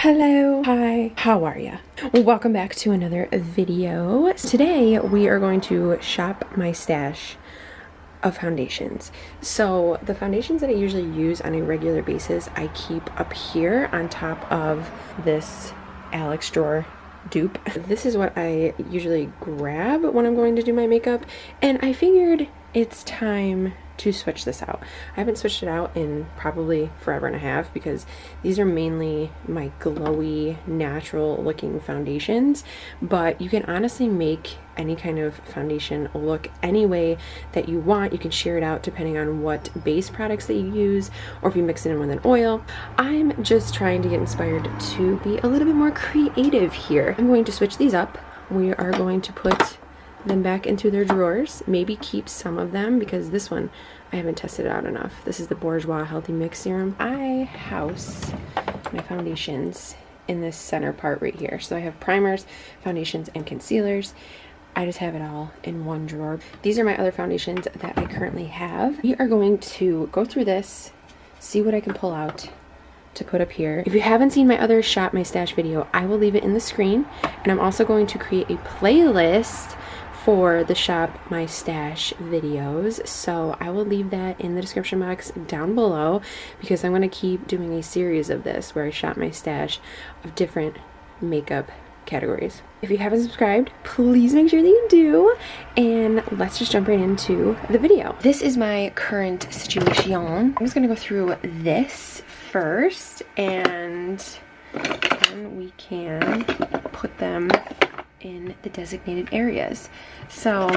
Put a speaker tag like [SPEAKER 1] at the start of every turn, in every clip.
[SPEAKER 1] Hello, hi, how are ya? Welcome back to another video. Today we are going to shop my stash of foundations. So the foundations that I usually use on a regular basis, I keep up here on top of this Alex drawer dupe. This is what I usually grab when I'm going to do my makeup, and I figured it's time to switch this out. I haven't switched it out in probably forever and a half because these are mainly my glowy, natural looking foundations, but you can honestly make any kind of foundation look any way that you want. You can share it out depending on what base products that you use, or if you mix it in with an oil. I'm just trying to get inspired to be a little bit more creative here. I'm going to switch these up. We are going to put them back into their drawers, maybe keep some of them because this one I haven't tested out enough. This is the Bourjois Healthy Mix Serum. I house my foundations in this center part right here. So I have primers, foundations, and concealers. I just have it all in one drawer. These are my other foundations that I currently have. We are going to go through this, see what I can pull out to put up here. If you haven't seen my other Shop My Stash video, I will leave it in the screen, and I'm also going to create a playlist for the Shop My Stash videos, so I will leave that in the description box down below because I'm going to keep doing a series of this where I shop my stash of different makeup categories. If you haven't subscribed, please make sure that you do, and let's just jump right into the video. This is my current situation. I'm just going to go through this first, and then we can put them in the designated areas. So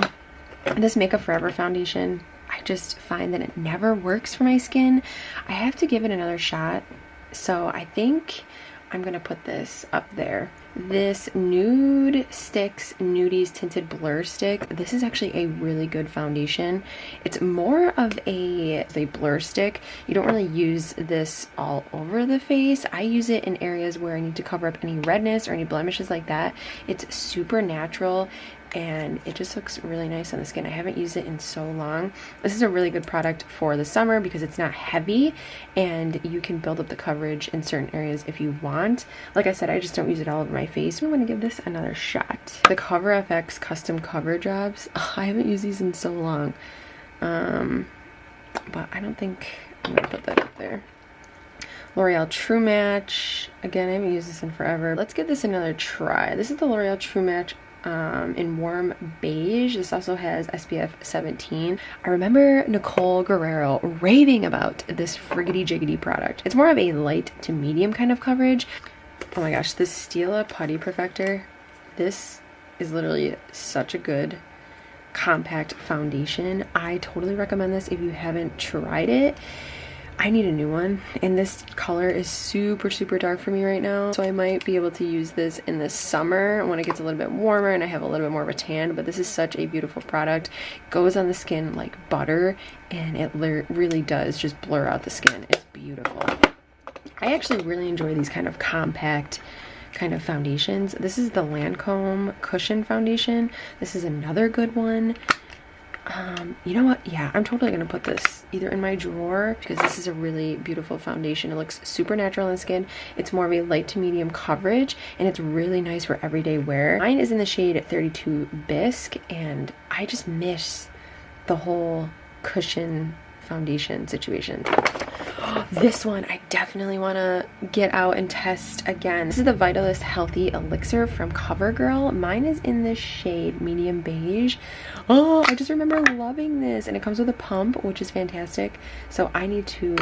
[SPEAKER 1] this Makeup Forever foundation, I just find that it never works for my skin. I have to give it another shot, so I think I'm gonna put this up there. This Nude Sticks Nudies Tinted Blur Stick, this is actually a really good foundation. It's more of a blur stick. You don't really use this all over the face. I use it in areas where I need to cover up any redness or any blemishes like that. It's super natural and it just looks really nice on the skin. I haven't used it in so long. This is a really good product for the summer because it's not heavy and you can build up the coverage in certain areas if you want. Like I said, I just don't use it all over my face. I'm going to give this another shot. The Cover FX Custom Cover Jobs. I haven't used these in so long. But I don't think I'm going to put that up there. L'Oreal True Match. Again, I haven't used this in forever. Let's give this another try. This is the L'Oreal True Match in warm beige. This also has SPF 17. I remember Nicole Guerrero raving about this friggity jiggity product. It's more of a light to medium kind of coverage. Oh my gosh, this Stila Putty Perfector, this is literally such a good compact foundation. I totally recommend this if you haven't tried it. I need a new one, and this color is super dark for me right now, so I might be able to use this in the summer when it gets a little bit warmer and I have a little bit more of a tan. But this is such a beautiful product. It goes on the skin like butter, and it really does just blur out the skin. It's beautiful. I actually really enjoy these kind of compact kind of foundations. This is the Lancome Cushion Foundation. This is another good one. You know what? Yeah, I'm totally gonna put this either in my drawer because this is a really beautiful foundation. It looks super natural on the skin. It's more of a light to medium coverage, and it's really nice for everyday wear. Mine is in the shade 32 Bisque, and I just miss the whole cushion foundation situation. This one I definitely want to get out and test again. This is the Vitalist Healthy Elixir from CoverGirl. Mine is in the shade medium beige. Oh, I just remember loving this, and it comes with a pump, which is fantastic. So I need to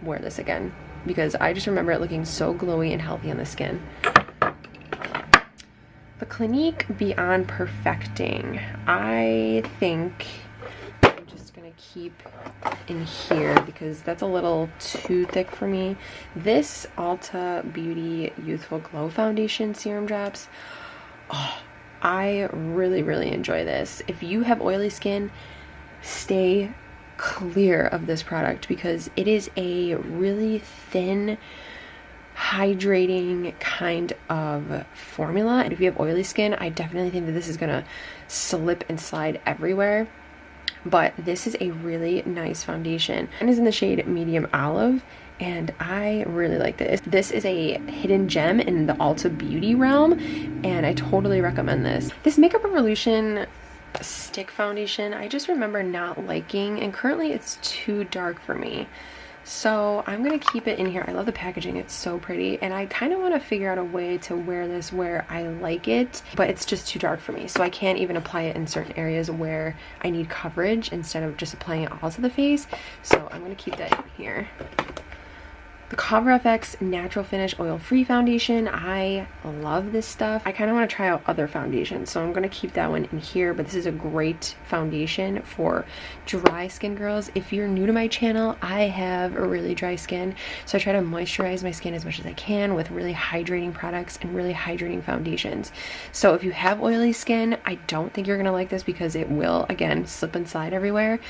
[SPEAKER 1] wear this again because I just remember it looking so glowy and healthy on the skin. The Clinique Beyond Perfecting, I think I'm just gonna keep in here because that's a little too thick for me. This Ulta Beauty Youthful Glow Foundation Serum Drops, oh, I really enjoy this. If you have oily skin, stay clear of this product because it is a really thin, hydrating kind of formula, and if you have oily skin, I definitely think that this is gonna slip and slide everywhere. But this is a really nice foundation, and is in the shade medium olive, and I really like this. This is a hidden gem in the Ulta Beauty realm, and I totally recommend this. This Makeup Revolution stick foundation, I just remember not liking, and currently it's too dark for me. So I'm gonna keep it in here. I love the packaging, it's so pretty, and I kind of want to figure out a way to wear this where I like it, but it's just too dark for me, so I can't even apply it in certain areas where I need coverage instead of just applying it all to the face. So I'm gonna keep that in here. The Cover FX Natural Finish Oil-Free Foundation. I love this stuff. I kind of want to try out other foundations, so I'm going to keep that one in here, but this is a great foundation for dry skin girls. If you're new to my channel, I have a really dry skin, so I try to moisturize my skin as much as I can with really hydrating products and really hydrating foundations. So if you have oily skin, I don't think you're going to like this because it will, again, slip and slide everywhere,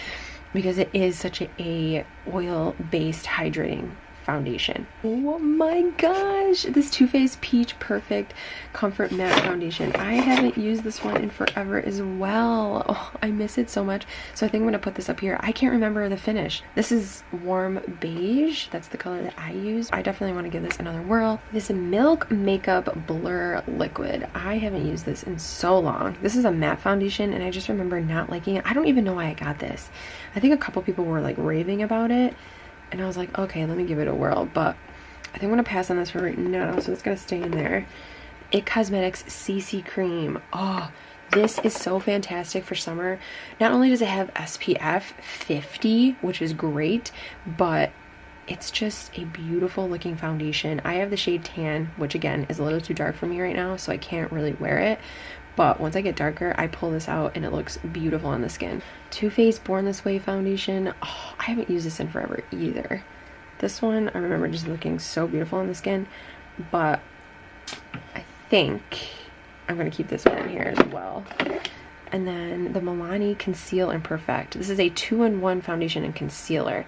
[SPEAKER 1] because it is such a oil-based hydrating foundation. Oh my gosh, this Too Faced Peach Perfect Comfort Matte Foundation. I haven't used this one in forever as well. Oh, I miss it so much. So I think I'm gonna put this up here. I can't remember the finish. This is warm beige. That's the color that I use. I definitely want to give this another whirl. This Milk Makeup Blur Liquid. I haven't used this in so long. This is a matte foundation, and I just remember not liking it. I don't even know why I got this. I think a couple people were like raving about it, and I was like, okay, let me give it a whirl, but I think I'm gonna pass on this for right now, so it's gonna stay in there. IT Cosmetics CC Cream. Oh, this is so fantastic for summer. Not only does it have SPF 50, which is great, but it's just a beautiful looking foundation. I have the shade Tan, which again is a little too dark for me right now, so I can't really wear it. But once I get darker, I pull this out and it looks beautiful on the skin. Too Faced Born This Way foundation. Oh, I haven't used this in forever either. This one, I remember just looking so beautiful on the skin, but I think I'm gonna keep this one in here as well. And then the Milani Conceal and Perfect. This is a 2-in-1 foundation and concealer.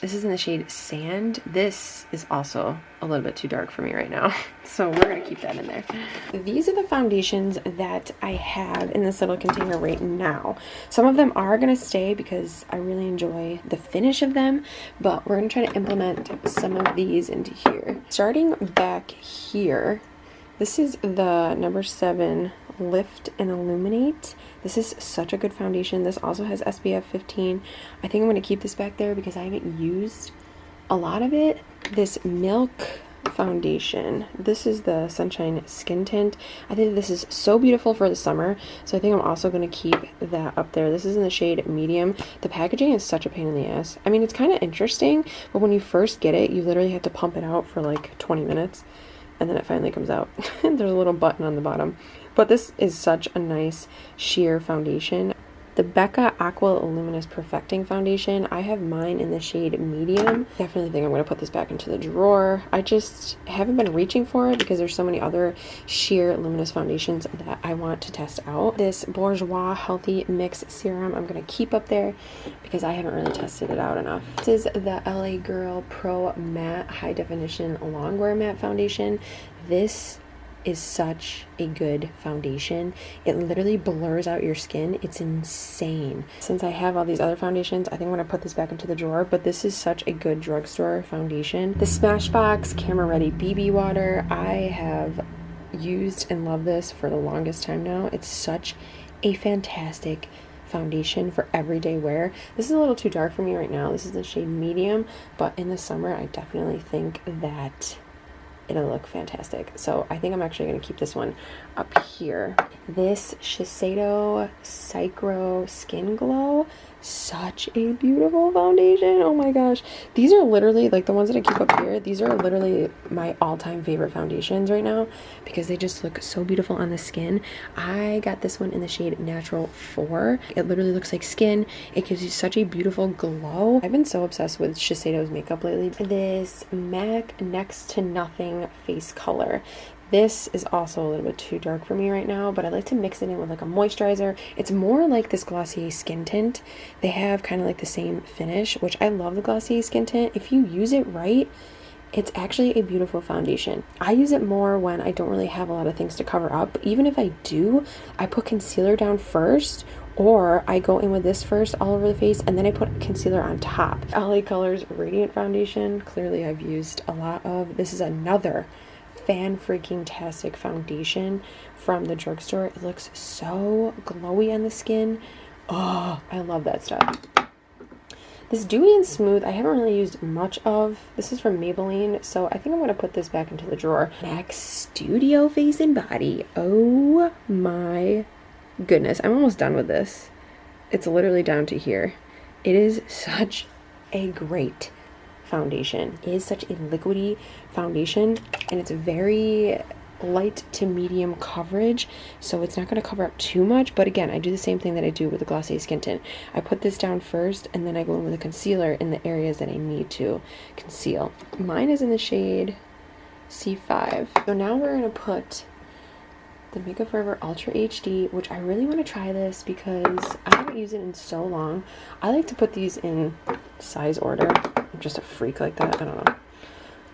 [SPEAKER 1] This is in the shade Sand. This is also a little bit too dark for me right now, so we're gonna keep that in there. These are the foundations that I have in this little container right now. Some of them are gonna stay because I really enjoy the finish of them, but we're gonna try to implement some of these into here. Starting back here, this is the number 7 Lift and Illuminate. This is such a good foundation. This also has SPF 15. I think I'm going to keep this back there because I haven't used a lot of it. This Milk foundation. This is the Sunshine Skin Tint. I think this is so beautiful for the summer, so I think I'm also going to keep that up there. This is in the shade Medium. The packaging is such a pain in the ass. I mean, it's kind of interesting, but when you first get it, you literally have to pump it out for like 20 minutes. And then it finally comes out. There's a little button on the bottom. But this is such a nice sheer foundation. The Becca Aqua Luminous Perfecting Foundation. I have mine in the shade Medium. Definitely think I'm going to put this back into the drawer. I just haven't been reaching for it because there's so many other sheer luminous foundations that I want to test out. This Bourjois Healthy Mix Serum I'm going to keep up there because I haven't really tested it out enough. This is the LA Girl Pro Matte High Definition Longwear Matte Foundation. This is such a good foundation. It literally blurs out your skin. It's insane. Since I have all these other foundations, I think I'm going to put this back into the drawer, but this is such a good drugstore foundation. The Smashbox Camera Ready BB Water. I have used and love this for the longest time now. It's such a fantastic foundation for everyday wear. This is a little too dark for me right now. This is the shade Medium, but in the summer, I definitely think that it'll look fantastic. So I think I'm actually going to keep this one up here. This Shiseido Psychro Skin Glow. Such a beautiful foundation. Oh my gosh. These are literally, like the ones that I keep up here, these are literally my all-time favorite foundations right now because they just look so beautiful on the skin. I got this one in the shade Natural 4. It literally looks like skin. It gives you such a beautiful glow. I've been so obsessed with Shiseido's makeup lately. This MAC Next to Nothing face color. This is also a little bit too dark for me right now, but I like to mix it in with like a moisturizer. It's more like this Glossier Skin Tint. They have kind of like the same finish, which I love the Glossier Skin Tint. If you use it right, it's actually a beautiful foundation. I use it more when I don't really have a lot of things to cover up. Even if I do, I put concealer down first, or I go in with this first all over the face and then I put concealer on top. LA Colors Radiant Foundation, clearly I've used a lot of. This is another fan-freaking-tastic foundation from the drugstore. It looks so glowy on the skin. Oh, I love that stuff. This Dewy and Smooth, I haven't really used much of. This is from Maybelline, so I think I'm going to put this back into the drawer. MAC Studio Face and Body. Oh my goodness. I'm almost done with this. It's literally down to here. It is such a great foundation. It is such a liquidy foundation, and it's very light to medium coverage, so it's not going to cover up too much. But again, I do the same thing that I do with the Glossier Skin Tint. I put this down first and then I go in with a concealer in the areas that I need to conceal. Mine is in the shade C5. So now we're going to put the Makeup Forever Ultra HD, which I really want to try this because I haven't used it in so long. I like to put these in size order. I'm just a freak like that. I don't know.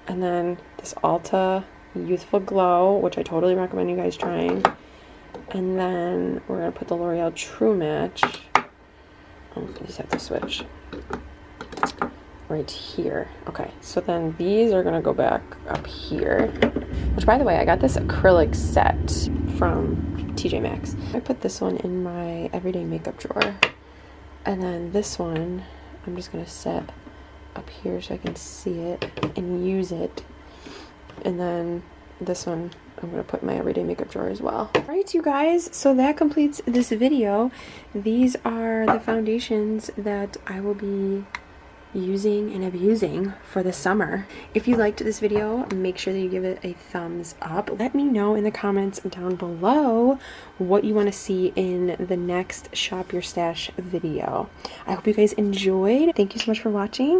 [SPEAKER 1] And then this Ulta Youthful Glow, which I totally recommend you guys trying. And then we're going to put the L'Oreal True Match. Oh, I just have to switch. Right here. Okay, so then these are going to go back up here. Which, by the way, I got this acrylic set from TJ Maxx. I put this one in my everyday makeup drawer. And then this one, I'm just going to set up here so I can see it and use it. And then this one I'm going to put in my everyday makeup drawer as well. Alright, you guys, so that completes this video. These are the foundations that I will be using and abusing for the summer. If you liked this video, make sure that you give it a thumbs up. Let me know in the comments down below what you want to see in the next Shop Your Stash video. I hope you guys enjoyed. Thank you so much for watching.